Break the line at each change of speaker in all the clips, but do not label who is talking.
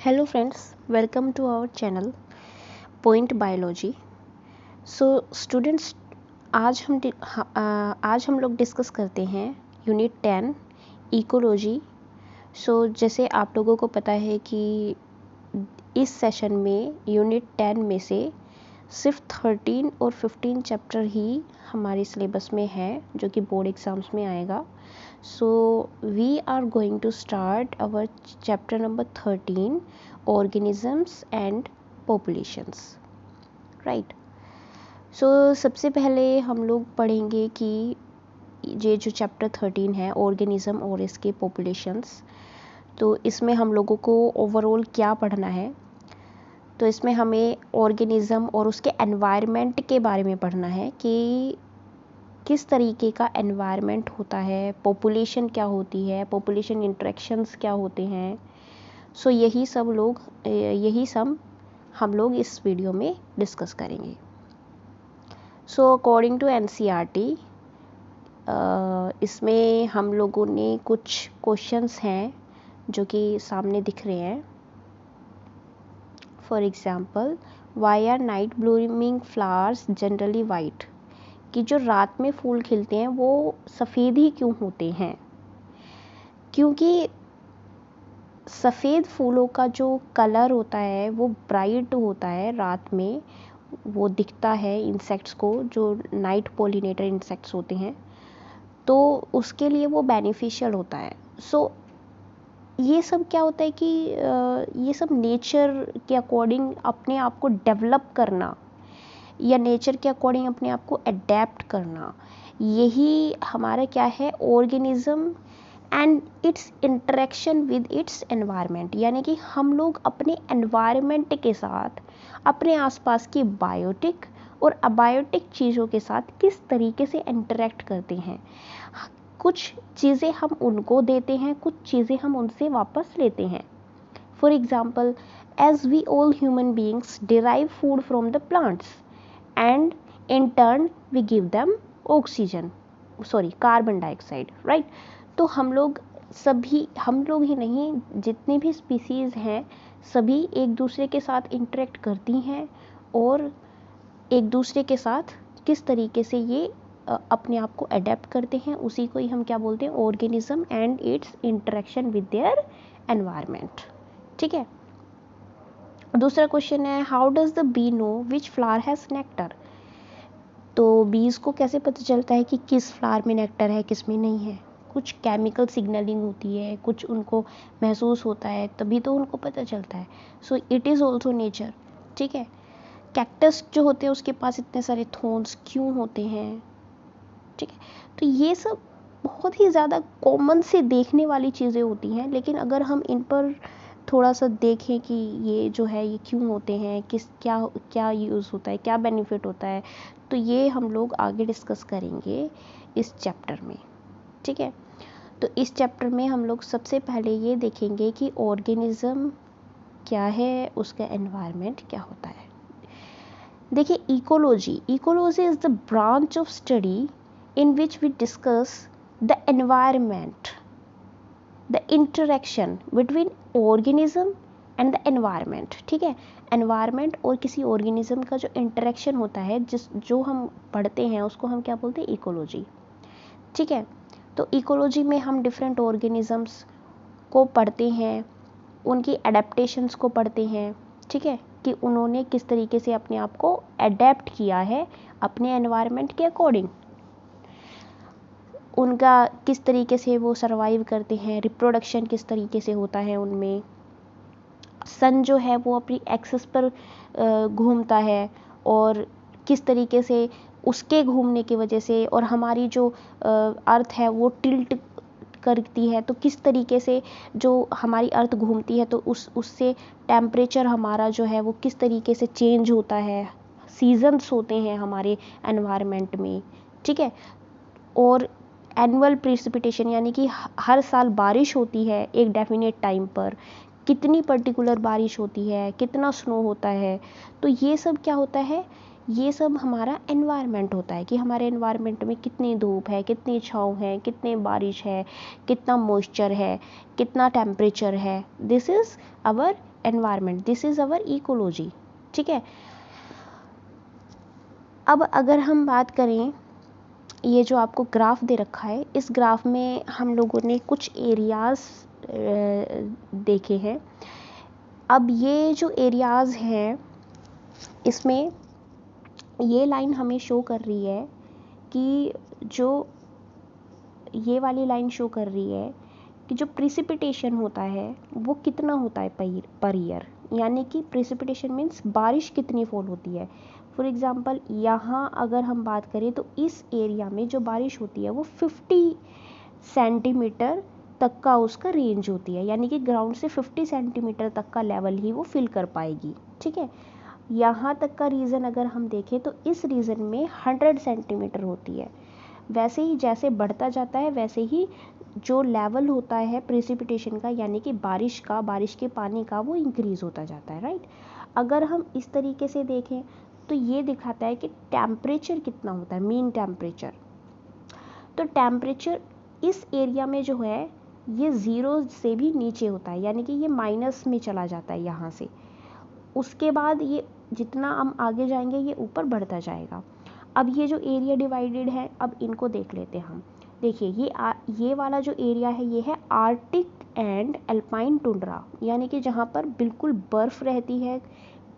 Hello friends, welcome to our channel point biology. So students, आज हम लोग discuss करते हैं यूनिट 10 इकोलॉजी। सो जैसे आप लोगों को पता है कि इस सेशन में यूनिट 10 में से सिर्फ 13 और 15 चैप्टर ही हमारे सिलेबस में है, जो कि बोर्ड एग्ज़ाम्स में आएगा। So we are going to start our chapter number 13, organisms and populations, right. So सबसे पहले हम लोग पढ़ेंगे कि ये जो चैप्टर 13 है ऑर्गेनिज्म और इसके पॉपुलेशंस, तो इसमें हम लोगों को ओवरऑल क्या पढ़ना है। तो इसमें हमें ऑर्गेनिज्म और उसके एनवायरनमेंट के बारे में पढ़ना है कि किस तरीके का एनवायरनमेंट होता है, पॉपुलेशन क्या होती है, पॉपुलेशन इंटरेक्शंस क्या होते हैं। सो यही सब हम लोग इस वीडियो में डिस्कस करेंगे। सो अकॉर्डिंग टू एनसीईआरटी इसमें हम लोगों ने कुछ क्वेश्चंस हैं जो कि सामने दिख रहे हैं। For example, why are night blooming flowers generally white, कि जो रात में फूल खिलते हैं वो सफ़ेद ही क्यों होते हैं। क्योंकि सफ़ेद फूलों का जो कलर होता है वो ब्राइट होता है, रात में वो दिखता है इंसेक्ट्स को, जो नाइट पॉलिनेटर इंसेक्ट्स होते हैं, तो उसके लिए वो बेनिफिशियल होता है। सो ये सब क्या होता है कि ये सब नेचर के अकॉर्डिंग अपने आप को डेवलप करना या नेचर के अकॉर्डिंग अपने आप को अडेप्ट करना, यही हमारा क्या है, organism and it's interaction with its environment. यानी कि हम लोग अपने एनवायरनमेंट के साथ, अपने आसपास की बायोटिक और अबायोटिक चीज़ों के साथ किस तरीके से इंटरेक्ट करते हैं। कुछ चीज़ें हम उनको देते हैं, कुछ चीज़ें हम उनसे वापस लेते हैं। For example, as we all human beings derive food from the plants and in turn we give them carbon dioxide, right. तो हम लोग ही नहीं, जितनी भी स्पीसीज़ हैं सभी एक दूसरे के साथ इंटरेक्ट करती हैं और एक दूसरे के साथ किस तरीके से ये अपने आप को अडेप्ट करते हैं, उसी को ही हम क्या बोलते हैं, organism and it's interaction with their environment. ठीक है। दूसरा क्वेश्चन है, how does the be know which flower has nectar. तो बीज को कैसे पता चलता है कि किस फ्लावर में नेक्टर है, किस में नहीं है। कुछ केमिकल सिग्नलिंग होती है, कुछ उनको महसूस होता है, तभी तो उनको पता चलता है। So it is also nature. ठीक है। कैक्टस जो होते हैं उसके पास इतने सारे थॉर्न्स क्यों होते हैं। ठीक है। तो ये सब बहुत ही ज़्यादा कॉमन से देखने वाली चीज़ें होती हैं, लेकिन अगर हम इन पर थोड़ा सा देखें कि ये जो है ये क्यों होते हैं, क्या क्या यूज़ होता है, क्या बेनिफिट होता है, तो ये हम लोग आगे डिस्कस करेंगे इस चैप्टर में। ठीक है। तो इस चैप्टर में हम लोग सबसे पहले ये देखेंगे कि ऑर्गेनिज्म क्या है, उसका एनवायरनमेंट क्या होता है। देखिए, ecology is the branch of study in which we discuss the environment, the interaction between organism and the environment। ठीक है। environment और किसी organism का जो interaction होता है, जो हम पढ़ते हैं उसको हम क्या बोलते हैं, इकोलॉजी। ठीक है। तो इकोलॉजी में हम डिफरेंट organisms को पढ़ते हैं, उनकी adaptations को पढ़ते हैं। ठीक है, कि उन्होंने किस तरीके से अपने आप को अडेप्ट किया है अपने environment के अकॉर्डिंग, उनका किस तरीके से वो सरवाइव करते हैं, रिप्रोडक्शन किस तरीके से होता है उनमें। सन जो है वो अपनी एक्सिस पर घूमता है और किस तरीके से उसके घूमने की वजह से, और हमारी जो अर्थ है वो टिल्ट करती है, तो किस तरीके से जो हमारी अर्थ घूमती है तो उससे टेम्परेचर हमारा जो है वो किस तरीके से चेंज होता है, सीजन्स होते हैं हमारे एनवायरनमेंट में। ठीक है। और एनुअल प्रेसिपिटेशन, यानी कि हर साल बारिश होती है एक डेफिनेट टाइम पर, कितनी पर्टिकुलर बारिश होती है, कितना स्नो होता है। तो ये सब क्या होता है, ये सब हमारा एनवायरनमेंट होता है कि हमारे एनवायरनमेंट में कितनी धूप है, कितनी छाँव है, कितनी बारिश है, कितना मॉइस्चर है, कितना टेम्परेचर है। This is our environment, this is our ecology. ठीक है, अब अगर हम बात करें, ये जो आपको ग्राफ दे रखा है, इस ग्राफ में हम लोगों ने कुछ एरियाज देखे हैं। अब ये जो एरियाज हैं, इसमें ये लाइन हमें शो कर रही है कि जो ये वाली लाइन शो कर रही है कि जो प्रिसिपिटेशन होता है वो कितना होता है पर ईयर, यानी कि प्रिसिपिटेशन मीन्स बारिश कितनी फॉल होती है। फॉर एग्जांपल यहाँ अगर हम बात करें तो इस एरिया में जो बारिश होती है वो 50 सेंटीमीटर तक का उसका रेंज होती है, यानी कि ग्राउंड से 50 सेंटीमीटर तक का लेवल ही वो फिल कर पाएगी। ठीक है, यहाँ तक का रीजन अगर हम देखें तो इस रीजन में 100 सेंटीमीटर होती है। वैसे ही जैसे बढ़ता जाता है वैसे ही जो लेवल होता है प्रेसिपिटेशन का, यानी कि बारिश का, बारिश के पानी का, वो इंक्रीज होता जाता है, राइट। अगर हम इस तरीके से देखें तो ये दिखाता है कि टेम्परेचर कितना होता है, मीन टेम्परेचर। तो टेम्परेचर इस एरिया में जो है ये 0 से भी नीचे होता है, यानी कि ये माइनस में चला जाता है यहाँ से। उसके बाद ये जितना हम आगे जाएंगे ये ऊपर बढ़ता जाएगा। अब ये जो एरिया डिवाइडेड है, अब इनको देख लेते हैं हम। देखिए ये वाला जो एरिया है ये है आर्टिक एंड अल्पाइन टुंड्रा, यानी कि जहाँ पर बिल्कुल बर्फ़ रहती है,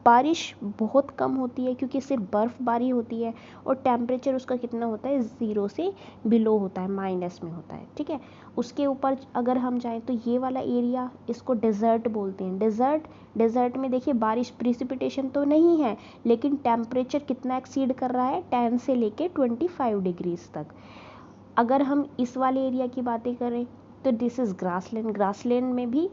बारिश बहुत कम होती है क्योंकि सिर्फ बर्फ़बारी होती है, और टेम्परेचर उसका कितना होता है, 0 से बिलो होता है, माइनस में होता है। ठीक है, उसके ऊपर अगर हम जाएं तो ये वाला एरिया, इसको डेजर्ट बोलते हैं। डेजर्ट में देखिए बारिश, प्रिसिपिटेशन तो नहीं है, लेकिन टेम्परेचर कितना एक्सीड कर रहा है, 10 से लेके 25 डिग्रीज तक। अगर हम इस वाले एरिया की बातें करें तो दिस इज़ ग्रासलैंड। ग्रासलैंड में भी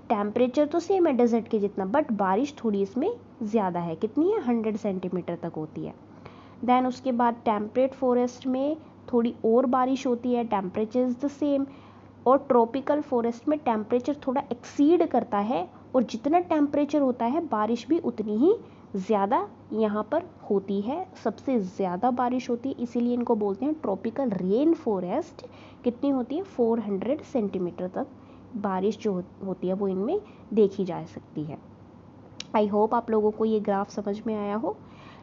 टेम्परेचर तो सेम है डेजर्ट के जितना, बट बारिश थोड़ी इसमें ज़्यादा है, कितनी है, 100 सेंटीमीटर तक होती है। देन उसके बाद टेम्परेट फॉरेस्ट में थोड़ी और बारिश होती है, टेम्परेचर इज़ द सेम। और ट्रॉपिकल फॉरेस्ट में टेम्परेचर थोड़ा एक्सीड करता है, और जितना टेम्परेचर होता है बारिश भी उतनी ही ज़्यादा यहाँ पर होती है, सबसे ज़्यादा बारिश होती है, इसीलिए इनको बोलते हैं ट्रॉपिकल रेन फॉरेस्ट। कितनी होती है, 400 सेंटीमीटर तक बारिश जो होती है वो इनमें देखी जा सकती है। आई होप आप लोगों को ये ग्राफ समझ में आया हो।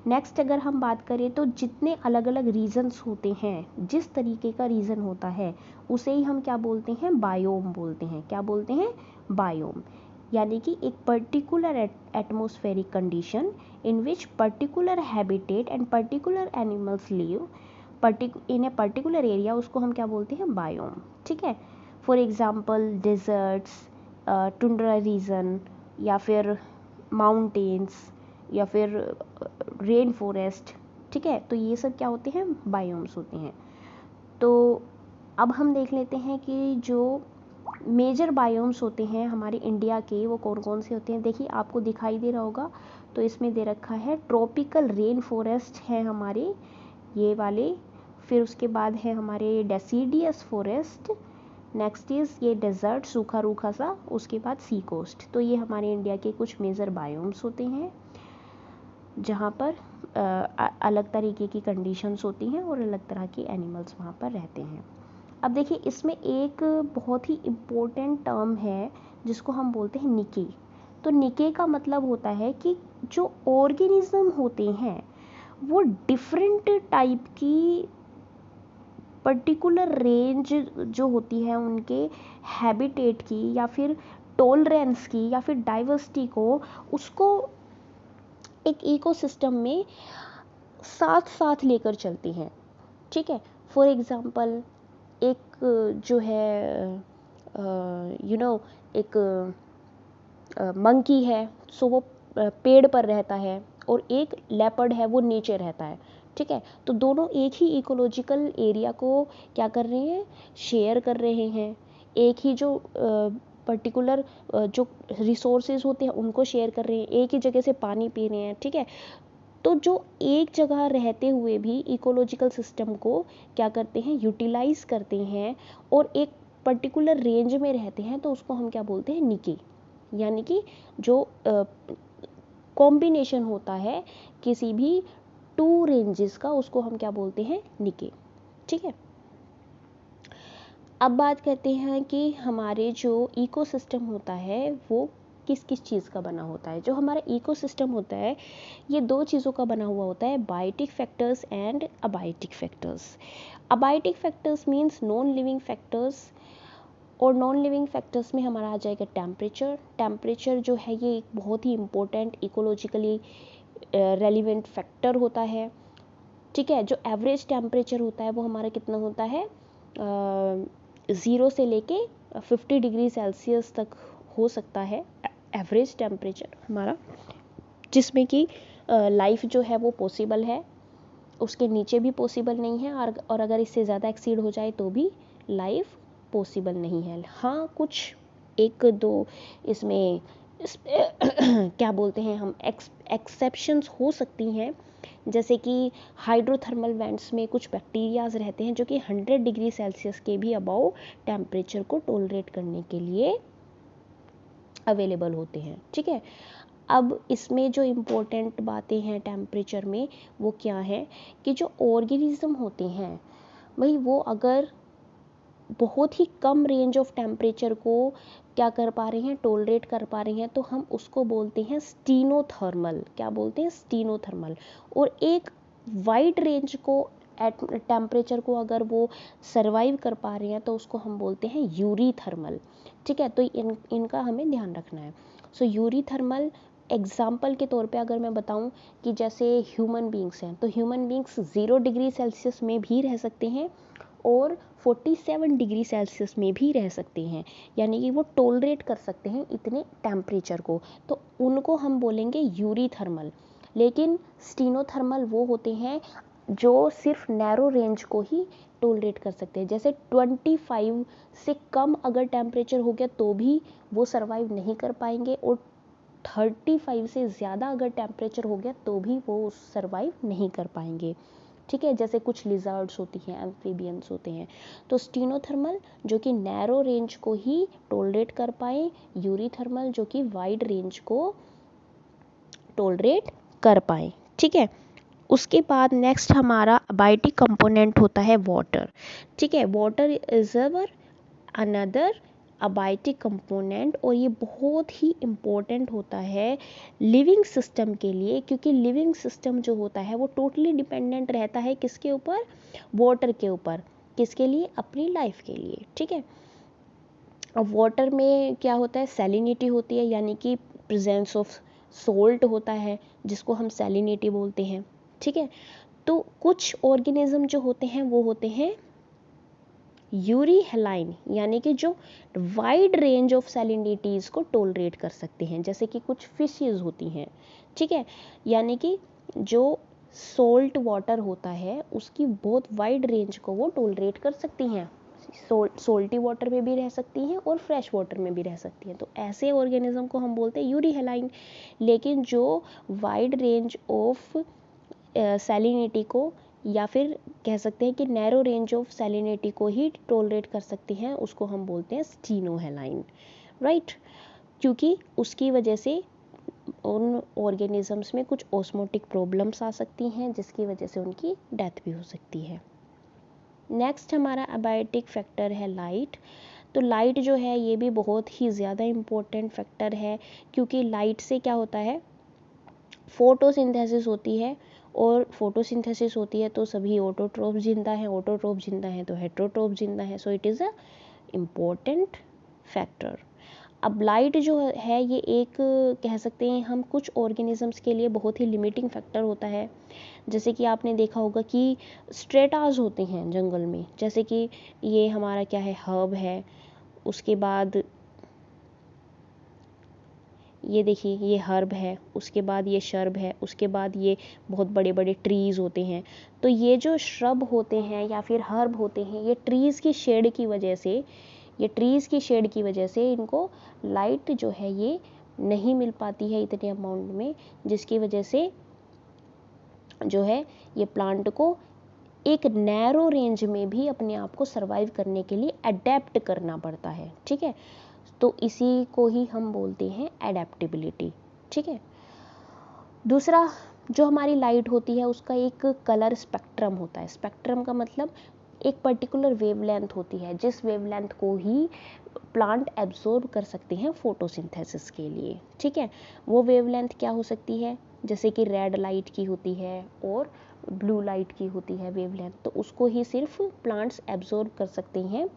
नेक्स्ट अगर हम बात करें तो जितने अलग अलग रीजन्स होते हैं, जिस तरीके का रीजन होता है उसे ही हम क्या बोलते हैं, बायोम बोलते हैं। क्या बोलते हैं, बायोम। यानी कि एक particular atmospheric condition in which particular habitat and particular animals live in a particular area, उसको हम क्या बोलते हैं, बायोम। ठीक है, for example deserts, tundra region, या फिर माउंटेन्स, या फिर रेन फॉरेस्ट। ठीक है, तो ये सब क्या होते हैं, बायोम्स होते हैं। तो अब हम देख लेते हैं कि जो मेजर बायोम्स होते हैं हमारे इंडिया के, वो कौन कौन से होते हैं। देखिए आपको दिखाई दे रहा होगा, तो इसमें दे रखा है ट्रॉपिकल रेन फॉरेस्ट है हमारे ये वाले, फिर उसके बाद है हमारे डेसिडियस फॉरेस्ट, नेक्स्ट इज़ ये डेजर्ट, सूखा रूखा सा, उसके बाद सी कोस्ट। तो ये हमारे इंडिया के कुछ मेजर बायोम्स होते हैं जहाँ पर अलग तरीके की कंडीशंस होती हैं और अलग तरह के एनिमल्स वहाँ पर रहते हैं। अब देखिए इसमें एक बहुत ही इम्पोर्टेंट टर्म है जिसको हम बोलते हैं निके। तो निके का मतलब होता है कि जो ऑर्गेनिज्म होते हैं वो डिफरेंट टाइप की पर्टिकुलर रेंज जो होती है उनके हैबिटेट की, या फिर टॉलरेंस की, या फिर डाइवर्सिटी को, उसको एक इकोसिस्टम में साथ साथ लेकर चलती हैं। ठीक है, फॉर एग्जांपल एक जो है एक मंकी है, सो वो पेड़ पर रहता है, और एक लेपर्ड है वो नीचे रहता है। ठीक है, तो दोनों एक ही इकोलॉजिकल एरिया को क्या कर रहे हैं, शेयर कर रहे हैं। एक ही जो पर्टिकुलर जो रिसोर्सेज होते हैं उनको शेयर कर रहे हैं, एक ही जगह से पानी पी रहे हैं। ठीक है, तो जो एक जगह रहते हुए भी इकोलॉजिकल सिस्टम को क्या करते हैं, यूटिलाइज करते हैं, और एक पर्टिकुलर रेंज में रहते हैं, तो उसको हम क्या बोलते हैं, निके। यानी कि जो कॉम्बिनेशन होता है किसी भी 2 रेंजेस का, उसको हम क्या बोलते हैं, निके। ठीक है, अब बात करते हैं कि हमारे जो इकोसिस्टम होता है वो किस किस चीज़ का बना होता है। जो हमारा इकोसिस्टम होता है ये दो चीज़ों का बना हुआ होता है, biotic factors and abiotic factors. Abiotic factors means non living factors, और नॉन लिविंग फैक्टर्स में हमारा आ जाएगा टेम्परेचर। टेम्परेचर जो है ये एक बहुत ही इम्पोर्टेंट इकोलॉजिकली रेलिवेंट फैक्टर होता है, ठीक है। जो एवरेज टेम्परेचर होता है वो हमारा कितना होता है, 0 से लेके 50 डिग्री सेल्सियस तक हो सकता है एवरेज टेम्परेचर हमारा, जिसमें कि लाइफ जो है वो पॉसिबल है, उसके नीचे भी पॉसिबल नहीं है, और अगर इससे ज़्यादा एक्सीड हो जाए तो भी लाइफ पॉसिबल नहीं है। हाँ, कुछ एक दो इसमें क्या बोलते हैं हम, एक्सेप्शंस हो सकती हैं, जैसे कि हाइड्रोथर्मल वेंट्स में कुछ बैक्टीरियाज रहते हैं जो कि 100 डिग्री सेल्सियस के भी अबव टेम्परेचर को टॉलरेट करने के लिए अवेलेबल होते हैं, ठीक है। अब इसमें जो इम्पोर्टेंट बातें हैं टेम्परेचर में वो क्या है कि जो ऑर्गेनिज्म होते हैं भाई वो अगर बहुत ही कम रेंज ऑफ टेम्परेचर को क्या कर पा रहे हैं, टॉलरेट कर पा रहे हैं, तो हम उसको बोलते हैं स्टीनोथर्मल। क्या बोलते हैं, स्टीनोथर्मल। और एक वाइड रेंज को टेम्परेचर को अगर वो सरवाइव कर पा रहे हैं तो उसको हम बोलते हैं यूरीथर्मल, ठीक है। तो इनका हमें ध्यान रखना है। सो यूरीथर्मल एग्जाम्पल के तौर पे अगर मैं बताऊं कि जैसे ह्यूमन बींग्स हैं, तो ह्यूमन बींग्स 0 डिग्री सेल्सियस में भी रह सकते हैं और 47 डिग्री सेल्सियस में भी रह सकते हैं, यानी कि वो टॉलरेट कर सकते हैं इतने टेम्परेचर को, तो उनको हम बोलेंगे यूरीथर्मल। लेकिन स्टीनोथर्मल वो होते हैं जो सिर्फ नैरो रेंज को ही टॉलरेट कर सकते हैं, जैसे 25 से कम अगर टेम्परेचर हो गया तो भी वो सर्वाइव नहीं कर पाएंगे, और 35 से ज़्यादा अगर टेम्परेचर हो गया तो भी वो सर्वाइव नहीं कर पाएंगे, ठीक है। जैसे कुछ लिजर्ड्स होती हैं, एम्फीबियंस होते हैं। तो स्टीनोथर्मल जो कि नैरो रेंज को ही टॉलरेट कर पाए, यूरीथर्मल जो कि वाइड रेंज को टॉलरेट कर पाए, ठीक है। उसके बाद नेक्स्ट हमारा अबायोटिक कंपोनेंट होता है वाटर, ठीक है। Water is another abiotic component, और ये बहुत ही इम्पोर्टेंट होता है लिविंग सिस्टम के लिए, क्योंकि लिविंग सिस्टम जो होता है वो टोटली डिपेंडेंट रहता है किसके ऊपर, वाटर के ऊपर। किसके लिए, अपनी लाइफ के लिए, ठीक है। अब वाटर में क्या होता है, सैलिनिटी होती है, यानी कि प्रेजेंस ऑफ सोल्ट होता है जिसको हम सैलिनिटी बोलते हैं, ठीक है। तो कुछ ऑर्गेनिज्म जो होते हैं वो होते हैं यूरी हेलाइन, यानी कि जो वाइड रेंज ऑफ सैलिनिटीज को टॉलरेट कर सकते हैं, जैसे कि कुछ फिशेस होती हैं, ठीक है। यानी कि जो सोल्ट वाटर होता है उसकी बहुत वाइड रेंज को वो टॉलरेट कर सकती हैं, सोल्टी वाटर में भी रह सकती हैं और फ्रेश वाटर में भी रह सकती हैं, तो ऐसे ऑर्गेनिज्म को हम बोलते हैं यूरी हेलाइन। लेकिन जो वाइड रेंज ऑफ सैलिनिटी को, या फिर कह सकते हैं कि नैरो रेंज ऑफ सैलिनिटी को ही टॉलरेट कर सकती हैं, उसको हम बोलते हैं स्टीनोहेलाइन, राइट। क्योंकि उसकी वजह से उन ऑर्गेनिजम्स में कुछ ऑस्मोटिक प्रॉब्लम्स आ सकती हैं जिसकी वजह से उनकी डेथ भी हो सकती है। नेक्स्ट हमारा अबायोटिक फैक्टर है लाइट। तो लाइट जो है ये भी बहुत ही ज़्यादा इम्पोर्टेंट फैक्टर है, क्योंकि लाइट से क्या होता है, फोटोसिंथेसिस होती है, और फोटोसिंथेसिस होती है तो सभी ऑटोट्रोफ जिंदा हैं, ऑटोट्रोफ जिंदा हैं तो हेट्रोट्रोफ जिंदा है, so it is a important factor. अब लाइट जो है ये एक कह सकते हैं हम कुछ ऑर्गेनिजम्स के लिए बहुत ही लिमिटिंग फैक्टर होता है। जैसे कि आपने देखा होगा कि स्ट्रेटाज होते हैं जंगल में, जैसे कि ये हमारा क्या है, हर्ब है, उसके बाद ये देखिए ये हर्ब है, उसके बाद ये शर्ब है, उसके बाद ये बहुत बड़े बड़े ट्रीज़ होते हैं। तो ये जो श्रब होते हैं या फिर हर्ब होते हैं, ये ट्रीज़ की शेड की वजह से, इनको लाइट जो है ये नहीं मिल पाती है इतने अमाउंट में, जिसकी वजह से जो है ये प्लांट को एक नैरो रेंज में भी अपने आप को सरवाइव करने के लिए अडेप्ट करना पड़ता है, ठीक है। तो इसी को ही हम बोलते हैं एडेप्टेबिलिटी, ठीक है। दूसरा जो हमारी लाइट होती है उसका एक कलर स्पेक्ट्रम होता है। स्पेक्ट्रम का मतलब एक पर्टिकुलर वेवलेंथ होती है, जिस वेवलेंथ को ही प्लांट एब्जॉर्ब कर सकते हैं फोटोसिंथेसिस के लिए, ठीक है। वो वेवलेंथ क्या हो सकती है, जैसे कि रेड लाइट की होती है और ब्लू लाइट की होती है वेवलेंथ, तो उसको ही सिर्फ प्लांट्स एब्जॉर्ब कर सकते हैं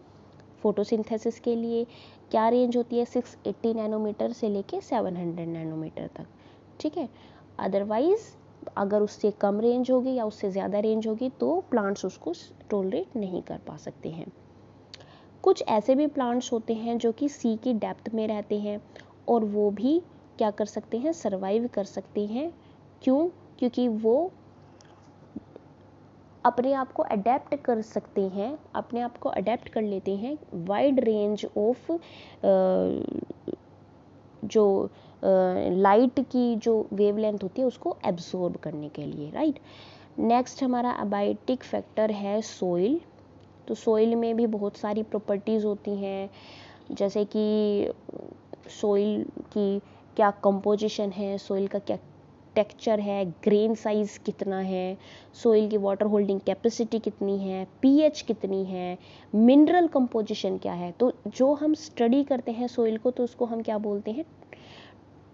फोटोसिंथेसिस के लिए। क्या रेंज होती है, 680 नैनोमीटर से लेके 700 नैनोमीटर तक, ठीक है। अदरवाइज अगर उससे कम रेंज होगी या उससे ज़्यादा रेंज होगी तो प्लांट्स उसको टॉलरेट नहीं कर पा सकते हैं। कुछ ऐसे भी प्लांट्स होते हैं जो कि सी की डेप्थ में रहते हैं और वो भी क्या कर सकते हैं, सर्वाइव कर सकते हैं। क्यों, क्योंकि वो अपने आप को अडेप्ट कर सकते हैं, अपने आप को अडेप्ट कर लेते हैं वाइड रेंज ऑफ जो लाइट की जो वेवलेंथ होती है उसको एब्जॉर्ब करने के लिए, राइट। नेक्स्ट हमारा अबायोटिक फैक्टर है सोइल। तो सोइल में भी बहुत सारी प्रॉपर्टीज़ होती हैं, जैसे कि सोइल की क्या कंपोजिशन है, सोइल का क्या टेक्सचर है, ग्रेन साइज कितना है, सोइल की वाटर होल्डिंग कैपेसिटी कितनी है, पीएच कितनी है, मिनरल कंपोजिशन क्या है। तो जो हम स्टडी करते हैं सोइल को तो उसको हम क्या बोलते हैं,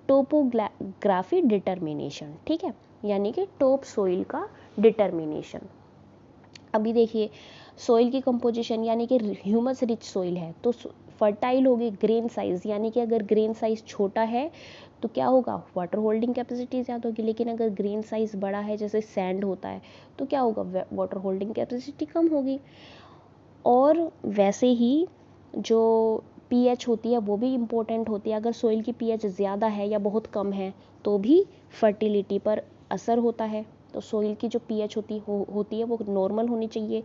टोपोग्राफी डिटर्मिनेशन, ठीक है, यानी कि टॉप सोइल का डिटर्मिनेशन। अभी देखिए सोइल की कंपोजिशन, यानी कि ह्यूमस रिच सोइल है तो फर्टाइल होगी। ग्रेन साइज, यानी कि अगर ग्रेन साइज छोटा है तो क्या होगा, वाटर होल्डिंग कैपेसिटी ज़्यादा होगी, लेकिन अगर ग्रेन साइज बड़ा है जैसे सैंड होता है तो क्या होगा, वाटर होल्डिंग कैपेसिटी कम होगी। और वैसे ही जो पीएच होती है वो भी इम्पोर्टेंट होती है। अगर सोइल की पीएच ज़्यादा है या बहुत कम है तो भी फर्टिलिटी पर असर होता है। तो सोइल की जो पीएच होती है वो नॉर्मल होनी चाहिए,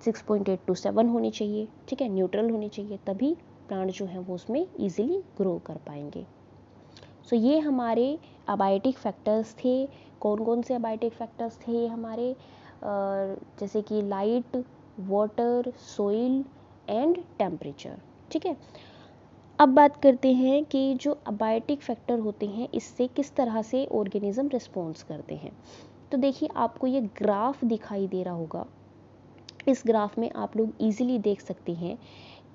6.8 to 7 होनी चाहिए, ठीक है, न्यूट्रल होनी चाहिए, तभी प्लांट जो है वो उसमें ईजिली ग्रो कर पाएंगे। सो ये हमारे अबायोटिक फैक्टर्स थे। कौन कौन से अबायोटिक फैक्टर्स थे ये हमारे, जैसे कि light, water, soil and temperature, ठीक है। अब बात करते हैं कि जो अबायोटिक फैक्टर होते हैं इससे किस तरह से ऑर्गेनिज्म रिस्पॉन्स करते हैं। तो देखिए आपको ये ग्राफ दिखाई दे रहा होगा, इस ग्राफ में आप लोग इजीली देख सकते हैं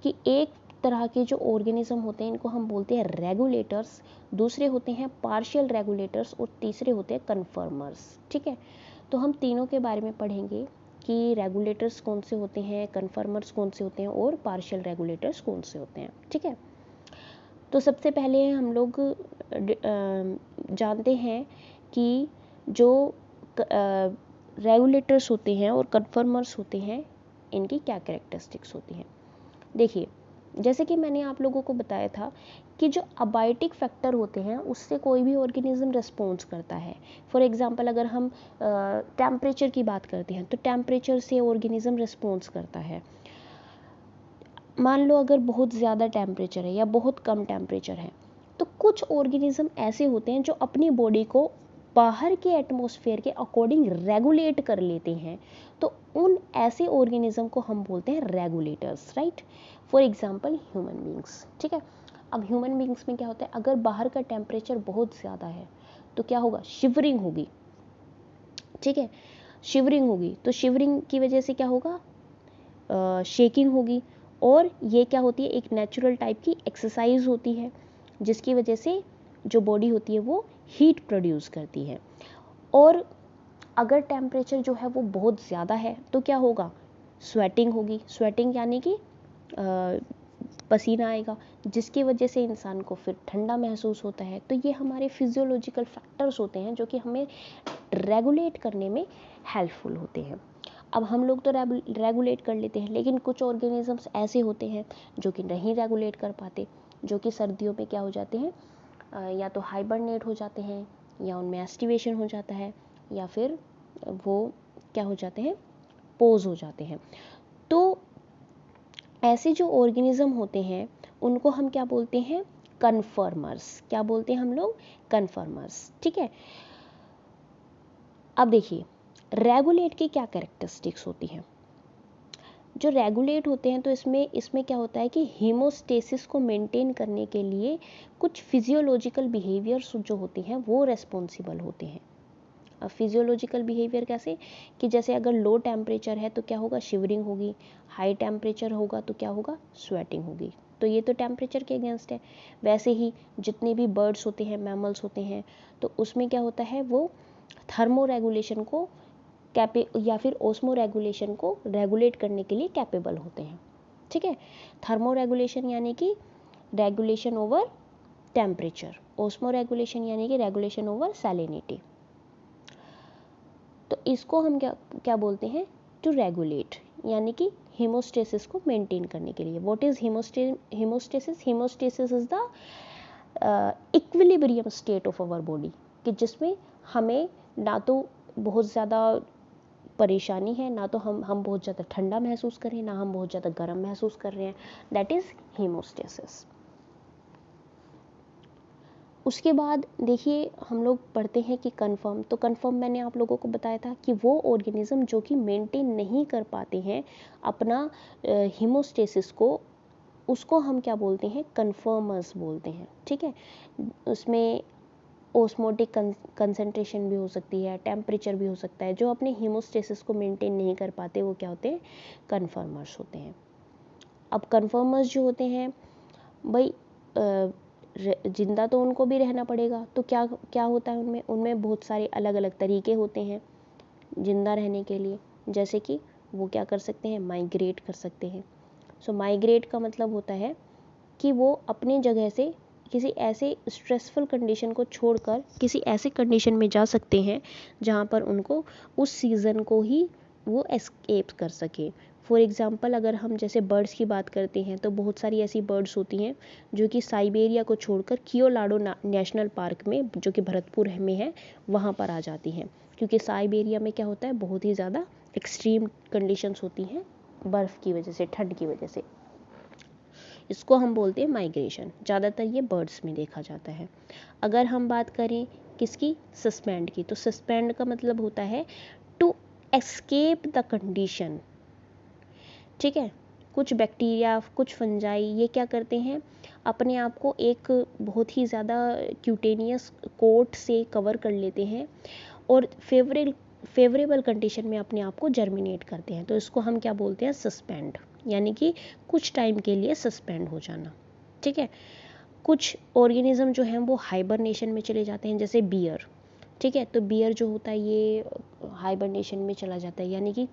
कि एक तरह के जो ऑर्गेनिज्म होते हैं इनको हम बोलते हैं रेगुलेटर्स, दूसरे होते हैं पार्शियल रेगुलेटर्स और तीसरे होते हैं कन्फर्मर्स, ठीक है। तो हम तीनों के बारे में पढ़ेंगे कि रेगुलेटर्स कौन से होते हैं, कन्फर्मर्स कौन से होते हैं और पार्शियल रेगुलेटर्स कौन से होते हैं, ठीक है। तो सबसे पहले हम लोग जानते हैं कि जो रेगुलेटर्स होते हैं और कन्फर्मर्स होते हैं इनकी क्या कैरेक्टरिस्टिक्स होती हैं। देखिए जैसे कि मैंने आप लोगों को बताया था कि जो अबायोटिक फैक्टर होते हैं उससे कोई भी ऑर्गेनिज्म रिस्पॉन्स करता है। फॉर एग्जांपल अगर हम टेम्परेचर की बात करते हैं तो टेम्परेचर से ऑर्गेनिज्म रिस्पॉन्स करता है। मान लो अगर बहुत ज़्यादा टेम्परेचर है या बहुत कम टेम्परेचर है तो कुछ ऑर्गेनिज्म ऐसे होते हैं जो अपनी बॉडी को बाहर के एटमॉस्फेयर के अकॉर्डिंग रेगुलेट कर लेते हैं। तो उन ऐसे ऑर्गेनिज्म को हम बोलते हैं regulators, right. For example human beings, ठीक है। अब ह्यूमन बींग्स में क्या होता है, अगर बाहर का टेम्परेचर बहुत ज़्यादा है तो क्या होगा, शिवरिंग होगी, ठीक है, शिवरिंग होगी। तो शिवरिंग की वजह से क्या होगा, शेकिंग होगी। और ये क्या होती है, एक नेचुरल टाइप की एक्सरसाइज होती है जिसकी वजह से जो बॉडी होती है वो हीट प्रोड्यूस करती है। और अगर टेम्परेचर जो है वो बहुत ज़्यादा है तो क्या होगा, स्वेटिंग होगी। स्वेटिंग यानी कि पसीना आएगा जिसकी वजह से इंसान को फिर ठंडा महसूस होता है। तो ये हमारे फिजियोलॉजिकल फैक्टर्स होते हैं जो कि हमें रेगुलेट करने में हेल्पफुल होते हैं। अब हम लोग तो रेगुलेट कर लेते हैं, लेकिन कुछ ऑर्गेनिजम्स ऐसे होते हैं जो कि नहीं रेगुलेट कर पाते, जो कि सर्दियों में क्या हो जाते हैं, या तो हाइबरनेट हो जाते हैं या उनमें एस्टिवेशन हो जाता है या फिर वो क्या हो जाते हैं, पोज हो जाते हैं। तो ऐसे जो ऑर्गेनिज्म होते हैं उनको हम क्या बोलते हैं, कन्फर्मर्स। क्या बोलते हैं हम लोग, कन्फर्मर्स, ठीक है। अब देखिए रेगुलेट की क्या कैरेक्टरिस्टिक्स होती हैं। जो रेगुलेट होते हैं तो इसमें क्या होता है कि हीमोस्टेसिस को मेंटेन करने के लिए कुछ फिजियोलॉजिकल बिहेवियर्स जो होते हैं वो रेस्पॉन्सिबल होते हैं। फिजियोलॉजिकल बिहेवियर कैसे, कि जैसे अगर लो टेम्परेचर है तो क्या होगा, शिवरिंग होगी, हाई टेम्परेचर होगा तो क्या होगा, स्वेटिंग होगी। तो ये तो टेम्परेचर के अगेंस्ट है। वैसे ही जितने भी बर्ड्स होते हैं, मैमल्स होते हैं, तो उसमें क्या होता है, वो थर्मो रेगुलेशन को या फिर ओस्मो रेगुलेशन को रेगुलेट करने के लिए कैपेबल होते हैं। ठीक है, थर्मो रेगुलेशन यानी कि regulation over temperature, osmo regulation यानी कि रेगुलेशन ओवर सैलिनिटी। तो इसको हम क्या बोलते हैं, टू रेगुलेट, यानी कि हीमोस्टेसिस को मेंटेन करने के लिए। What is homeostasis? Homeostasis is the equilibrium state of our body, कि जिसमें हमें ना तो बहुत ज़्यादा परेशानी है, ना तो हम बहुत ज़्यादा ठंडा महसूस कर रहे हैं, ना हम बहुत ज़्यादा गर्म महसूस कर रहे हैं। That is haemostasis. उसके बाद देखिए हम लोग पढ़ते हैं कि कन्फर्म। तो कन्फर्म मैंने आप लोगों को बताया था कि वो ऑर्गेनिज्म जो कि मेंटेन नहीं कर पाते हैं अपना हीमोस्टेसिस को, उसको हम क्या बोलते हैं, कन्फर्मर्स बोलते हैं। ठीक है, उसमें ओस्मोटिक कंसंट्रेशन भी हो सकती है, टेम्परेचर भी हो सकता है। जो अपने हीमोस्टेसिस को मेंटेन नहीं कर पाते वो क्या होते हैं, कन्फर्मर्स होते हैं। अब कन्फर्मर्स जो होते हैं भाई, जिंदा तो उनको भी रहना पड़ेगा, तो क्या क्या होता है उनमें बहुत सारे अलग अलग तरीके होते हैं जिंदा रहने के लिए। जैसे कि वो क्या कर सकते हैं, माइग्रेट कर सकते हैं। सो माइग्रेट का मतलब होता है कि वो अपनी जगह से किसी ऐसे स्ट्रेसफुल कंडीशन को छोड़कर किसी ऐसे कंडीशन में जा सकते हैं जहाँ पर उनको उस सीज़न को ही वो एस्केप कर सके। फॉर एग्ज़ाम्पल अगर हम जैसे बर्ड्स की बात करते हैं तो बहुत सारी ऐसी बर्ड्स होती हैं जो कि साइबेरिया को छोड़कर कियोलाडो नेशनल पार्क में, जो कि भरतपुर में है, वहाँ पर आ जाती हैं। क्योंकि साइबेरिया में क्या होता है, बहुत ही ज़्यादा एक्सट्रीम कंडीशंस होती हैं बर्फ़ की वजह से, ठंड की वजह से। इसको हम बोलते हैं माइग्रेशन। ज़्यादातर ये बर्ड्स में देखा जाता है। अगर हम बात करें किसकी, सस्पेंड की, तो सस्पेंड का मतलब होता है टू एस्केप द कंडीशन। ठीक है, कुछ बैक्टीरिया, कुछ फंजाई, ये क्या करते हैं, अपने आप को एक बहुत ही ज़्यादा क्यूटेनियस कोट से कवर कर लेते हैं और फेवरेबल कंडीशन में अपने आप को जर्मिनेट करते हैं। तो इसको हम क्या बोलते हैं, सस्पेंड, यानी कि कुछ टाइम के लिए सस्पेंड हो जाना। ठीक है, कुछ ऑर्गेनिज्म जो हैं वो हाइबरनेशन में चले जाते हैं, जैसे बियर। ठीक है, तो बियर जो होता है ये हाइबरनेशन में चला जाता है, यानी कि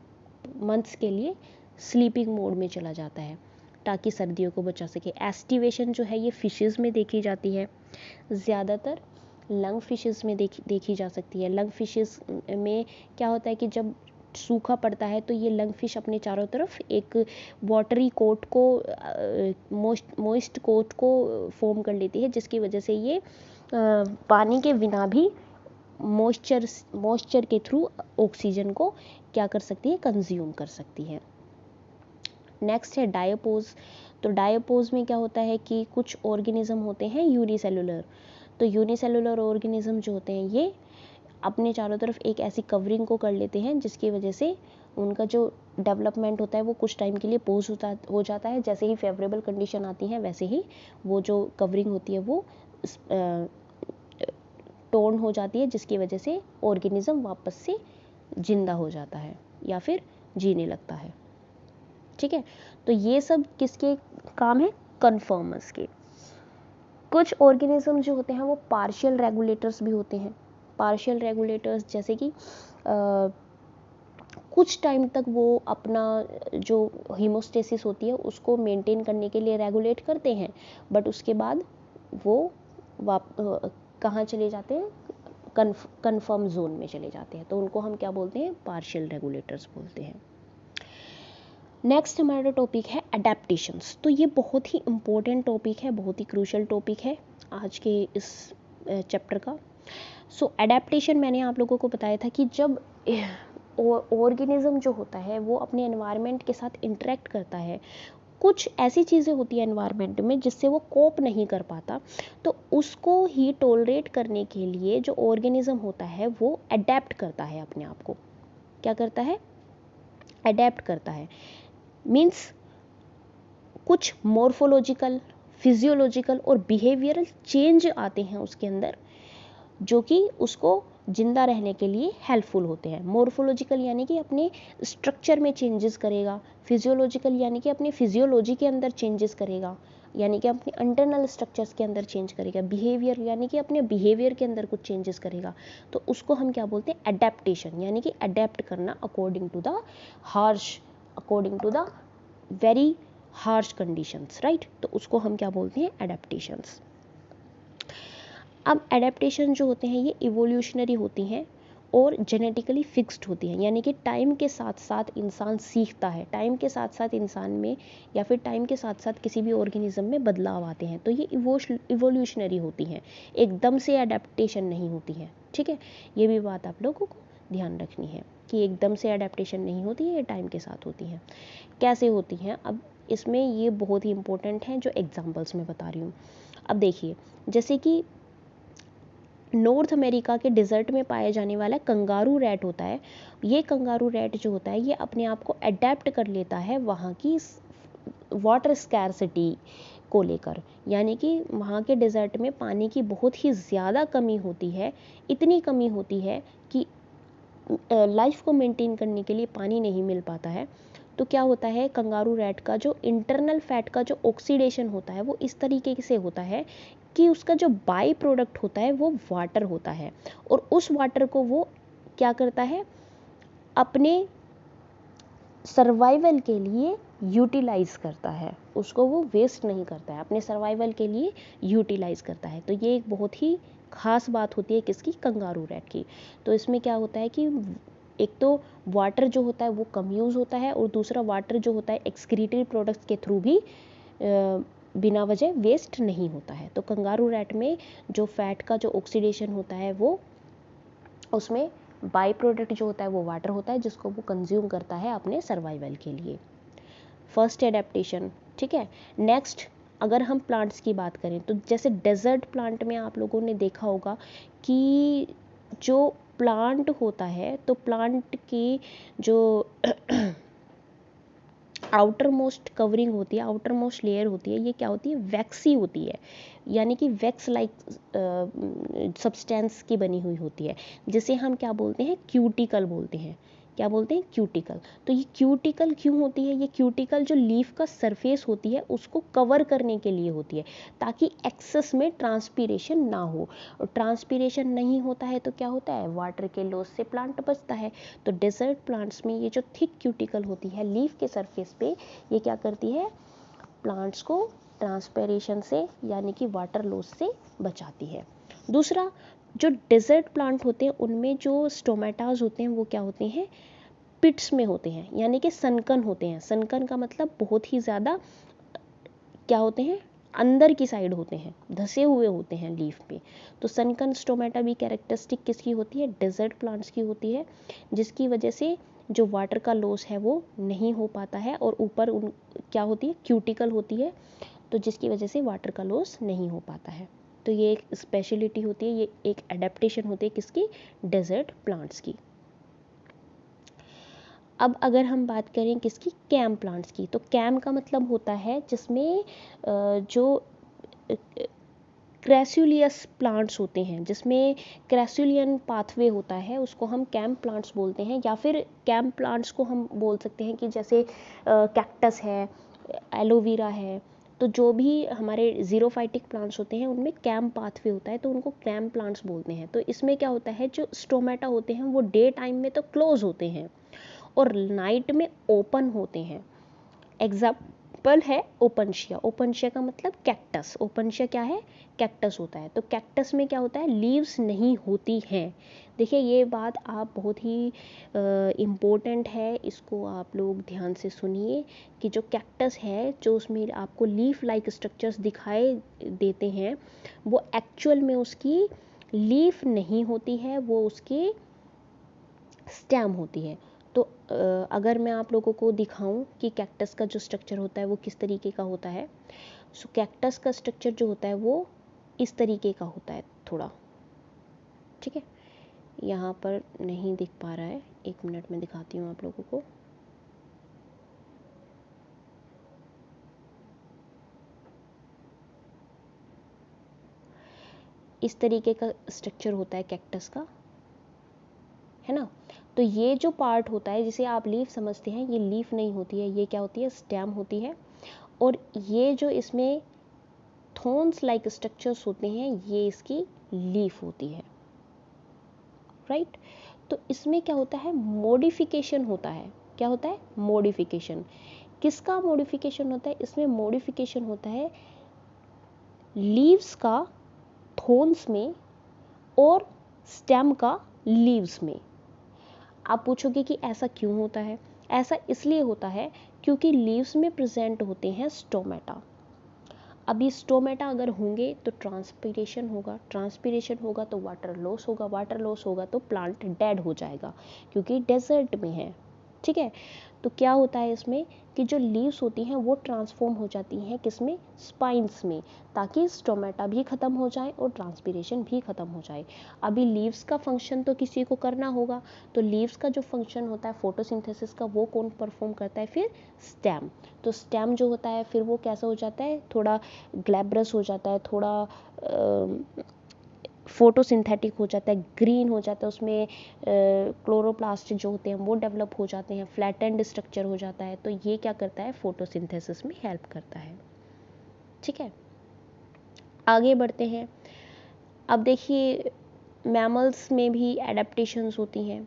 मंथ्स के लिए स्लीपिंग मोड में चला जाता है ताकि सर्दियों को बचा सके। एस्टिवेशन जो है ये फिशेस में देखी जाती है, ज़्यादातर लंग फिशेस में देखी जा सकती है। लंग फिशेस में क्या होता है कि जब सूखा पड़ता है तो ये लंग फिश अपने चारों तरफ एक वाटरी कोट को, मॉइस्ट कोट को फॉर्म कर लेती है, जिसकी वजह से ये पानी के बिना भी मॉइस्चर के थ्रू ऑक्सीजन को क्या कर सकती है, कंज्यूम कर सकती है। नेक्स्ट है डायपोज। तो डायपोज में क्या होता है कि कुछ ऑर्गेनिज्म होते हैं यूनिसेलुलर। तो यूनिसेलुलर ऑर्गेनिज्म जो होते हैं ये अपने चारों तरफ एक ऐसी कवरिंग को कर लेते हैं जिसकी वजह से उनका जो डेवलपमेंट होता है वो कुछ टाइम के लिए पोज हो जाता है। जैसे ही फेवरेबल कंडीशन आती है वैसे ही वो जो कवरिंग होती है वो टोर्न हो जाती है, जिसकी वजह से ऑर्गेनिज्म वापस से जिंदा हो जाता है या फिर जीने लगता है। ठीक है, तो ये सब किसके काम है, कन्फर्मर्स के। कुछ ऑर्गेनिज्म जो होते हैं वो पार्शियल रेगुलेटर्स भी होते हैं। पार्शियल रेगुलेटर्स जैसे कि कुछ टाइम तक वो अपना जो हीमोस्टेसिस होती है उसको मेंटेन करने के लिए रेगुलेट करते हैं, बट उसके बाद वो कहाँ चले जाते हैं, कन्फर्म जोन में चले जाते हैं। तो उनको हम क्या बोलते हैं, पार्शियल रेगुलेटर्स बोलते हैं। नेक्स्ट हमारा टॉपिक है अडेप्टेशंस। तो ये बहुत ही इम्पोर्टेंट टॉपिक है, बहुत ही क्रूशियल टॉपिक है आज के इस चैप्टर का। सो अडेप्टेशन मैंने आप लोगों को बताया था कि जब ऑर्गेनिज्म जो होता है वो अपने एनवायरनमेंट के साथ इंटरेक्ट करता है, कुछ ऐसी चीज़ें होती हैं एनवायरनमेंट में जिससे वो कोप नहीं कर पाता, तो उसको ही टॉलरेट करने के लिए जो ऑर्गेनिज्म होता है वो अडेप्ट करता है अपने आप को। क्या करता है, अडेप्ट करता है। मीन्स कुछ मॉर्फोलॉजिकल, फिजियोलॉजिकल और बिहेवियरल चेंज आते हैं उसके अंदर, जो कि उसको जिंदा रहने के लिए हेल्पफुल होते हैं। मोर्फोलॉजिकल यानी कि अपने स्ट्रक्चर में चेंजेस करेगा, फिजियोलॉजिकल यानी कि अपनी फिजियोलॉजी के अंदर चेंजेस करेगा, यानी कि अपने इंटरनल स्ट्रक्चर्स के अंदर चेंज करेगा, बिहेवियर यानी कि अपने बिहेवियर के अंदर कुछ चेंजेस करेगा, तो उसको हम क्या बोलते हैं, अडेप्टेशन, यानी कि अडेप्ट करना according to the very harsh conditions, right. तो उसको हम क्या बोलते हैं, एडेप्टेशंस। अब एडेप्टेशन जो होते हैं ये इवोल्यूशनरी होती हैं और जेनेटिकली फिक्स्ड होती हैं, यानी कि टाइम के साथ साथ इंसान सीखता है, टाइम के साथ साथ इंसान में या फिर टाइम के साथ साथ किसी भी ऑर्गेनिज्म में बदलाव आते हैं, तो ये इवोल्यूशनरी होती हैं, एकदम से एडेप्टेशन नहीं होती है, ठीक है। ये भी बात आप लोगों को ध्यान रखनी है कि एकदम से एडेप्टेशन नहीं होती है, ये टाइम के साथ होती हैं। कैसे होती हैं, अब इसमें ये बहुत ही इंपॉर्टेंट हैं जो एग्जाम्पल्स मैं बता रही हूँ। अब देखिए, जैसे कि नॉर्थ अमेरिका के डिज़र्ट में पाया जाने वाला कंगारू रैट होता है, ये कंगारू रैट जो होता है ये अपने आप को अडेप्ट कर लेता है वहाँ की वाटर स्कैरसिटी को लेकर, यानी कि वहाँ के डिज़र्ट में पानी की बहुत ही ज़्यादा कमी होती है, इतनी कमी होती है कि लाइफ को मेंटेन करने के लिए पानी नहीं मिल पाता है। तो क्या होता है, कंगारू रैट का जो इंटरनल फैट का जो ऑक्सीडेशन होता है वो इस तरीके से होता है कि उसका जो बाई प्रोडक्ट होता है वो वाटर होता है, और उस वाटर को वो क्या करता है, अपने सर्वाइवल के लिए यूटिलाइज करता है, उसको वो वेस्ट नहीं करता है, अपने सर्वाइवल के लिए यूटिलाइज करता है। तो ये एक बहुत ही खास बात होती है किसकी, कंगारू रैट की। तो इसमें क्या होता है कि एक तो वाटर जो होता है वो कम यूज़ होता है, और दूसरा वाटर जो होता है एक्सक्रीटरी प्रोडक्ट्स के थ्रू भी बिना वजह वेस्ट नहीं होता है। तो कंगारू रैट में जो फैट का जो ऑक्सीडेशन होता है वो उसमें बाई प्रोडक्ट जो होता है वो वाटर होता है, जिसको वो कंज्यूम करता है अपने सर्वाइवल के लिए। फर्स्ट एडेप्टेशन, ठीक है। नेक्स्ट, अगर हम प्लांट्स की बात करें तो जैसे डेजर्ट प्लांट में आप लोगों ने देखा होगा कि जो प्लांट होता है तो प्लांट की जो आउटर मोस्ट कवरिंग होती है, आउटर मोस्ट लेयर होती है, ये क्या होती है, वैक्सी होती है, यानी कि वैक्स लाइक सब्सटेंस की बनी हुई होती है, जिसे हम क्या बोलते हैं, क्यूटिकल बोलते हैं। क्या बोलते हैं, क्यूटिकल। तो ये क्यूटिकल क्यों होती है, ये क्यूटिकल जो लीफ का सरफेस होती है उसको कवर करने के लिए होती है, ताकि एक्सेस में ट्रांसपीरेशन ना हो, और ट्रांसपीरेशन नहीं होता है तो क्या होता है, वाटर के लॉस से प्लांट बचता है। तो डेजर्ट प्लांट्स में ये जो थिक क्यूटिकल होती है लीफ के सरफेस पे, ये क्या करती है, प्लांट्स को ट्रांसपीरेशन से यानी कि वाटर लॉस से बचाती है। दूसरा, जो डेजर्ट प्लांट होते हैं उनमें जो स्टोमेटाज होते हैं वो क्या होते हैं, पिट्स में होते हैं, यानी कि सनकन होते हैं। सनकन का मतलब बहुत ही ज़्यादा क्या होते हैं, अंदर की साइड होते हैं, धसे हुए होते हैं लीफ पे। तो सनकन स्टोमेटा भी कैरेक्टरिस्टिक किसकी होती है, डेजर्ट प्लांट्स की होती है, जिसकी वजह से जो वाटर का लॉस है वो नहीं हो पाता है, और ऊपर उन क्या होती है, क्यूटिकल होती है, तो जिसकी वजह से वाटर का लॉस नहीं हो पाता है। तो ये एक स्पेशलिटी होती है, ये एक एडेप्टेशन होती है किसकी, डेजर्ट प्लांट्स की। अब अगर हम बात करें किसकी, कैम प्लांट्स की, तो कैम का मतलब होता है जिसमें जो क्रैसुलियस प्लांट्स होते हैं, जिसमें क्रैसुलियन पाथवे होता है, उसको हम कैम प्लांट्स बोलते हैं, या फिर कैम प्लांट्स को हम बोल सकते हैं कि जैसे कैक्टस है, एलोवेरा है, तो जो भी हमारे जीरोफाइटिक प्लांट्स होते हैं उनमें कैम पाथवे होता है, तो उनको कैम प्लांट्स बोलते हैं। तो इसमें क्या होता है, जो स्टोमेटा होते हैं वो डे टाइम में तो क्लोज होते हैं और नाइट में ओपन होते हैं। एग्जाम्पल है ओपनशिया, ओपनशिया का मतलब कैक्टस, ओपनशिया क्या है, कैक्टस होता है। तो कैक्टस में क्या होता है, लीव्स नहीं होती हैं। देखिए ये बात आप बहुत ही इम्पोर्टेंट है, इसको आप लोग ध्यान से सुनिए कि जो कैक्टस है, जो उसमें आपको लीफ लाइक स्ट्रक्चर्स दिखाई देते हैं, वो एक्चुअल में उसकी लीफ नहीं होती है, वो उसकी स्टेम होती है। तो अगर मैं आप लोगों को दिखाऊं कि कैक्टस का जो स्ट्रक्चर होता है वो किस तरीके का होता है, सो कैक्टस का स्ट्रक्चर जो होता है वो इस तरीके का होता है थोड़ा, ठीक है। यहाँ पर नहीं दिख पा रहा है, एक मिनट में दिखाती हूँ आप लोगों को। इस तरीके का स्ट्रक्चर होता है कैक्टस का, है ना। तो ये जो पार्ट होता है जिसे आप लीफ समझते हैं, ये लीफ नहीं होती है, ये क्या होती है, स्टेम होती है। और ये जो इसमें थॉर्न्स लाइक स्ट्रक्चर्स होते हैं, ये इसकी लीफ होती है, राइट। तो इसमें क्या होता है, मॉडिफिकेशन होता है। क्या होता है, मॉडिफिकेशन। किसका मॉडिफिकेशन होता है, इसमें मॉडिफिकेशन होता है लीव्स का थॉर्न्स में और स्टेम का लीव्स में। आप पूछोगे कि ऐसा क्यों होता है। ऐसा इसलिए होता है क्योंकि लीव्स में प्रेजेंट होते हैं स्टोमेटा। अभी स्टोमेटा अगर होंगे तो ट्रांसपीरेशन होगा, ट्रांसपीरेशन होगा तो वाटर लॉस होगा, वाटर लॉस होगा तो प्लांट डेड हो जाएगा क्योंकि डेजर्ट में है, ठीक है। तो क्या होता है इसमें कि जो लीव्स होती हैं वो ट्रांसफॉर्म हो जाती हैं किसमें, स्पाइंस में, ताकि स्टोमेटा भी खत्म हो जाए और ट्रांसपीरेशन भी खत्म हो जाए। अभी लीव्स का फंक्शन तो किसी को करना होगा, तो लीव्स का जो फंक्शन होता है फोटोसिंथेसिस का, वो कौन परफॉर्म करता है, फिर स्टेम। तो स्टेम जो होता है फिर वो कैसा हो जाता है, थोड़ा ग्लैब्रस हो जाता है, थोड़ा फोटोसिंथेटिक हो जाता है, ग्रीन हो जाता है, उसमें क्लोरोप्लास्ट जो होते हैं वो डेवलप हो जाते हैं, फ्लैटेंड स्ट्रक्चर हो जाता है। तो ये क्या करता है, फोटोसिंथेसिस में हेल्प करता है, ठीक है। आगे बढ़ते हैं। अब देखिए मैमल्स में भी एडेप्टेशंस होती हैं।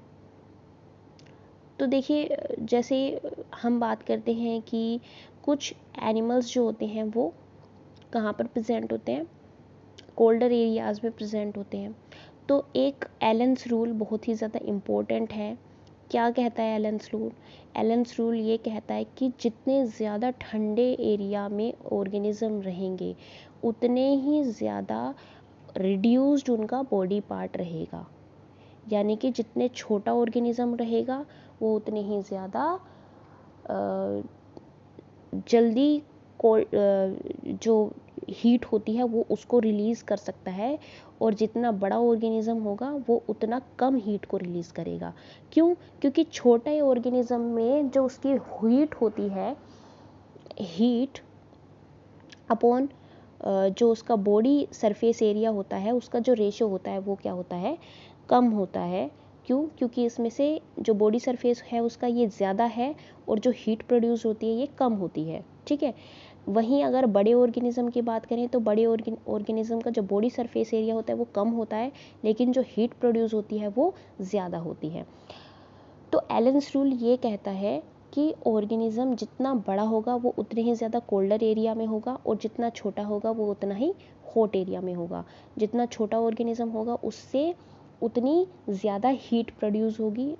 तो देखिए जैसे हम बात करते हैं कि कुछ एनिमल्स जो होते हैं वो कहाँ पर प्रेजेंट होते हैं, कोल्डर एरियाज़ में प्रेजेंट होते हैं। तो एक एलेंस रूल बहुत ही ज़्यादा इम्पोर्टेंट है। क्या कहता है एलेंस रूल, एलेंस रूल ये कहता है कि जितने ज़्यादा ठंडे एरिया में ऑर्गेनिज्म रहेंगे उतने ही ज़्यादा रिड्यूस्ड उनका बॉडी पार्ट रहेगा। यानी कि जितने छोटा ऑर्गेनिज्म रहेगा वो उतने ही ज़्यादा जल्दी जो हीट होती है वो उसको रिलीज़ कर सकता है, और जितना बड़ा ऑर्गेनिज्म होगा वो उतना कम हीट को रिलीज़ करेगा। क्यों, क्योंकि छोटे ऑर्गेनिज्म में जो उसकी हीट होती है, हीट अपॉन जो उसका बॉडी सरफेस एरिया होता है, उसका जो रेशो होता है वो क्या होता है, कम होता है। क्यों, क्योंकि इसमें से जो बॉडी सरफेस है उसका ये ज़्यादा है और जो हीट प्रोड्यूस होती है ये कम होती है, ठीक है। वहीं अगर बड़े ऑर्गेनिज्म की बात करें तो बड़े ऑर्गेनिज्म का जो बॉडी सरफेस एरिया होता है वो कम होता है, लेकिन जो हीट प्रोड्यूस होती है वो ज़्यादा होती है। तो एलेंस रूल ये कहता है कि ऑर्गेनिज्म जितना बड़ा होगा वो उतने ही ज़्यादा कोल्डर एरिया में होगा, और जितना छोटा होगा वो उतना ही हॉट एरिया में होगा। जितना छोटा ऑर्गेनिज्म होगा उससे उतनी ज़्यादा हीट प्रोड्यूस होगी,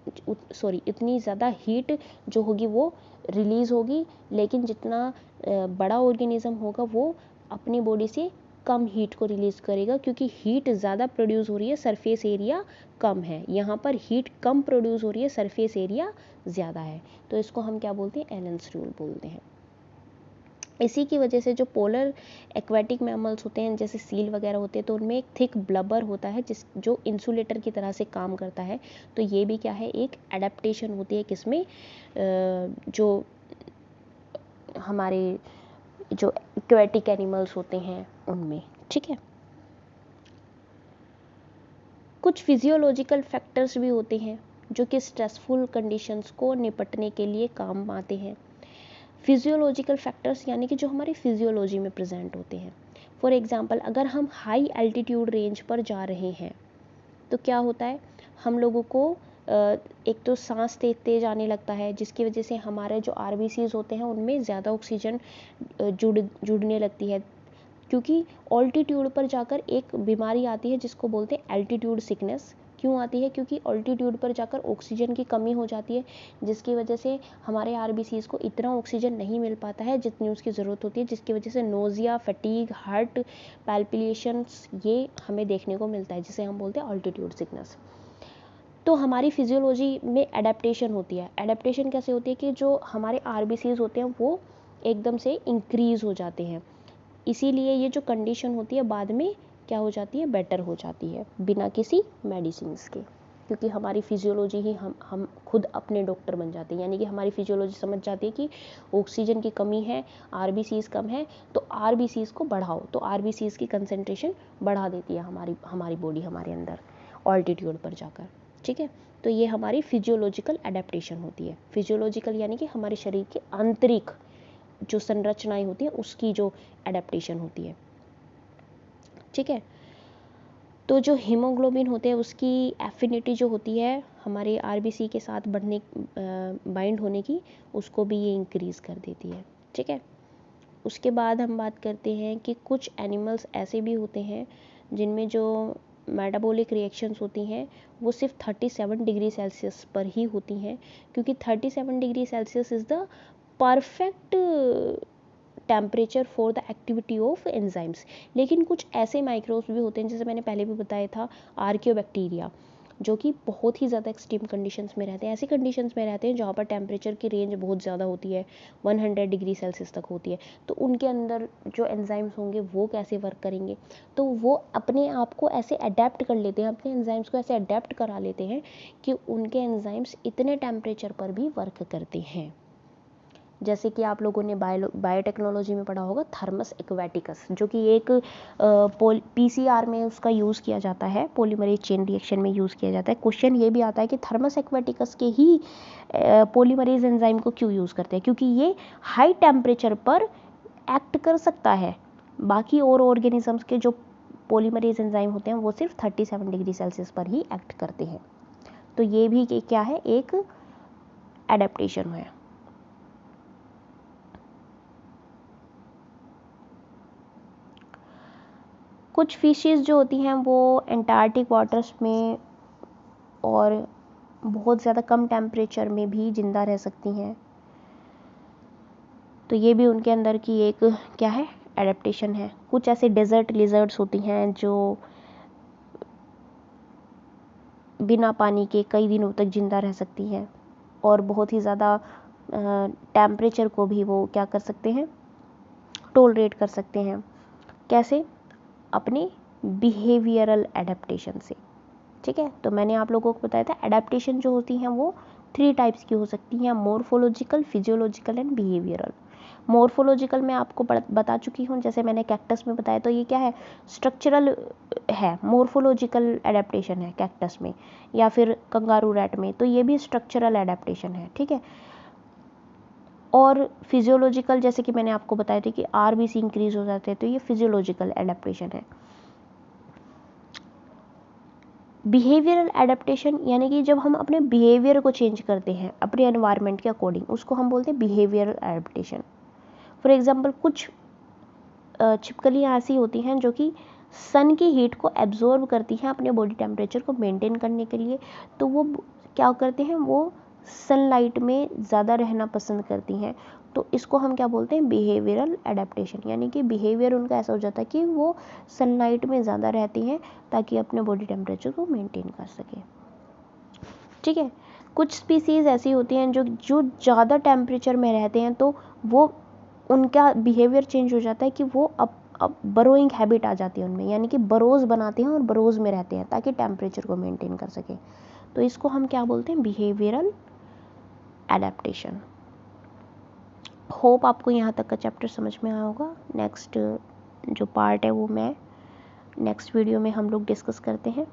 इतनी ज़्यादा हीट जो होगी वो रिलीज़ होगी, लेकिन जितना बड़ा ऑर्गेनिज्म होगा वो अपनी बॉडी से कम हीट को रिलीज़ करेगा, क्योंकि हीट ज़्यादा प्रोड्यूस हो रही है, सरफेस एरिया कम है। यहाँ पर हीट कम प्रोड्यूस हो रही है, सरफेस एरिया ज़्यादा है। तो इसको हम क्या बोलते हैं, एलेंस रूल बोलते हैं। इसी की वजह से जो पोलर एक्वेटिक मैमल्स होते हैं जैसे सील वगैरह होते हैं, तो उनमें एक थिक ब्लबर होता है जो इंसुलेटर की तरह से काम करता है। तो ये भी क्या है, एक एडेप्टेशन होती है किसमें, जो हमारे जो एक्वेटिक एनिमल्स होते हैं उनमें, ठीक है। कुछ फिजियोलॉजिकल फैक्टर्स भी होते हैं जो कि स्ट्रेसफुल कंडीशंस को निपटने के लिए काम आते हैं। फिजियोलॉजिकल फैक्टर्स यानी कि जो हमारी फिजियोलॉजी में प्रेजेंट होते हैं। फॉर एग्जांपल अगर हम हाई एल्टीट्यूड रेंज पर जा रहे हैं तो क्या होता है, हम लोगों को एक तो सांस तेज आने लगता है, जिसकी वजह से हमारे जो आरबीसीज होते हैं उनमें ज़्यादा ऑक्सीजन जुड़ने लगती है, क्योंकि ऑल्टीट्यूड पर जाकर एक बीमारी आती है जिसको बोलते हैं एल्टीट्यूड सिकनेस। क्यों आती है, क्योंकि ऑल्टीट्यूड पर जाकर ऑक्सीजन की कमी हो जाती है, जिसकी वजह से हमारे आरबीसीज को इतना ऑक्सीजन नहीं मिल पाता है जितनी उसकी ज़रूरत होती है, जिसकी वजह से नोजिया, फटीग, हार्ट पैल्पिटेशंस ये हमें देखने को मिलता है, जिसे हम बोलते हैं ऑल्टीट्यूड सिकनेस। तो हमारी फिजियोलॉजी में एडेप्टेशन होती है। एडेप्टेशन कैसे होती है कि जो हमारे आरबीसीज होते हैं वो एकदम से इंक्रीज़ हो जाते हैं, इसीलिए ये जो कंडीशन होती है बाद में क्या हो जाती है, बेटर हो जाती है बिना किसी मेडिसिन के। क्योंकि हमारी फिजियोलॉजी ही हम खुद अपने डॉक्टर बन जाते हैं, यानी कि हमारी फिजियोलॉजी समझ जाती है कि ऑक्सीजन की कमी है, आरबीसीज कम है, तो आरबीसीज को बढ़ाओ, तो आरबीसीज की कंसेंट्रेशन बढ़ा देती है हमारी बॉडी हमारे अंदर ऑल्टीट्यूड पर जाकर। ठीक है, तो ये हमारी फिजियोलॉजिकल एडेप्टेशन होती है। फिजियोलॉजिकल यानी कि हमारे शरीर के आंतरिक जो संरचनाएं होती हैं उसकी जो एडेप्टेशन होती है। ठीक है, तो जो हीमोग्लोबिन होते हैं उसकी एफिनिटी जो होती है हमारे आरबीसी के साथ बाइंड होने की, उसको भी ये इंक्रीज़ कर देती है। ठीक है, उसके बाद हम बात करते हैं कि कुछ एनिमल्स ऐसे भी होते हैं जिनमें जो मेटाबॉलिक रिएक्शंस होती हैं वो सिर्फ 37 डिग्री सेल्सियस पर ही होती हैं, क्योंकि 37 degree Celsius is the perfect temperature for the activity of enzymes. लेकिन कुछ ऐसे माइक्रोब्स भी होते हैं, जैसे मैंने पहले भी बताया था, आर्कियोबैक्टीरिया, जो कि बहुत ही ज़्यादा एक्सट्रीम कंडीशंस में रहते हैं, ऐसी कंडीशंस में रहते हैं जहाँ पर टेम्परेचर की रेंज बहुत ज़्यादा होती है, 100 डिग्री सेल्सियस तक होती है। तो उनके अंदर जो एंजाइम्स होंगे वो कैसे वर्क करेंगे, तो वो अपने आप को ऐसे अडेप्ट कर लेते हैं, अपने एंजाइम्स को ऐसे अडेप्ट करा लेते हैं कि उनके एंजाइम्स इतने टेम्परेचर पर भी वर्क करते हैं। जैसे कि आप लोगों ने बायोटेक्नोलॉजी में पढ़ा होगा थर्मस एक्वेटिकस, जो कि एक पीसीआर में उसका यूज़ किया जाता है, पॉलीमरेज चेन रिएक्शन में यूज़ किया जाता है। क्वेश्चन ये भी आता है कि थर्मस एक्वेटिकस के ही पॉलीमरेज एंजाइम को क्यों यूज़ करते हैं, क्योंकि ये हाई टेम्परेचर पर एक्ट कर सकता है। बाकी और ऑर्गेनिजम्स के जो पॉलीमरेज एंजाइम होते हैं वो सिर्फ 37 डिग्री सेल्सियस पर ही एक्ट करते हैं। तो ये भी क्या है, एक एडेप्टेशन है। कुछ फिशेस जो होती हैं वो एंटार्क्टिक वाटर्स में और बहुत ज़्यादा कम टेम्परेचर में भी ज़िंदा रह सकती हैं, तो ये भी उनके अंदर की एक क्या है, एडेप्टेशन है। कुछ ऐसे डेजर्ट लिजर्ड्स होती हैं जो बिना पानी के कई दिनों तक ज़िंदा रह सकती हैं और बहुत ही ज़्यादा टेम्परेचर को भी वो क्या कर सकते हैं, टॉलरेट कर सकते हैं। कैसे, अपने बिहेवियरल एडेप्टेशन से। ठीक है, तो मैंने आप लोगों को बताया था एडेप्टेशन जो होती हैं वो 3 टाइप्स की हो सकती हैं, morphological, physiological and behavioural. Morphological मैं आपको बता चुकी हूँ, जैसे मैंने कैक्टस में बताया, तो ये क्या है, स्ट्रक्चरल है, मॉर्फोलॉजिकल एडेप्टेशन है कैक्टस में, या फिर कंगारू रैट में, तो ये भी स्ट्रक्चरल एडेप्टेशन है। ठीक है, और फिजियोलॉजिकल जैसे कि मैंने आपको बताया था कि आरबीसी इंक्रीज हो जाते हैं, तो ये फिजियोलॉजिकल एडेप्टेशन है। बिहेवियरल एडेप्टेशन यानी कि जब हम अपने बिहेवियर को चेंज करते हैं अपने एनवायरनमेंट के अकॉर्डिंग, उसको हम बोलते हैं बिहेवियरल एडेप्टेशन। फॉर एग्जांपल कुछ छिपकलियाँ ऐसी होती हैं जो कि सन की हीट को एब्जॉर्ब करती हैं अपने बॉडी टेम्परेचर को मेंटेन करने के लिए, तो वो क्या करते हैं, वो सनलाइट में ज़्यादा रहना पसंद करती हैं। तो इसको हम क्या बोलते हैं, बिहेवियरल एडेप्टेशन, यानी कि बिहेवियर उनका ऐसा हो जाता है कि वो सनलाइट में ज़्यादा रहती हैं ताकि अपने बॉडी टेम्परेचर को मेंटेन कर सकें। ठीक है, कुछ स्पीसीज़ ऐसी होती हैं जो ज़्यादा टेम्परेचर में रहते हैं, तो वो उनका बिहेवियर चेंज हो जाता है कि वो अब बरोइंग हैबिट आ जाती है उनमें, यानी कि बरोज़ बनाते हैं और बरोज़ में रहते हैं ताकि टेम्परेचर को मेंटेन कर सकें। तो इसको हम क्या बोलते हैं, बिहेवियरल एडेप्टेशन। होप आपको यहाँ तक का चैप्टर समझ में आया होगा। नेक्स्ट जो पार्ट है वो मैं नेक्स्ट वीडियो में हम लोग डिस्कस करते हैं।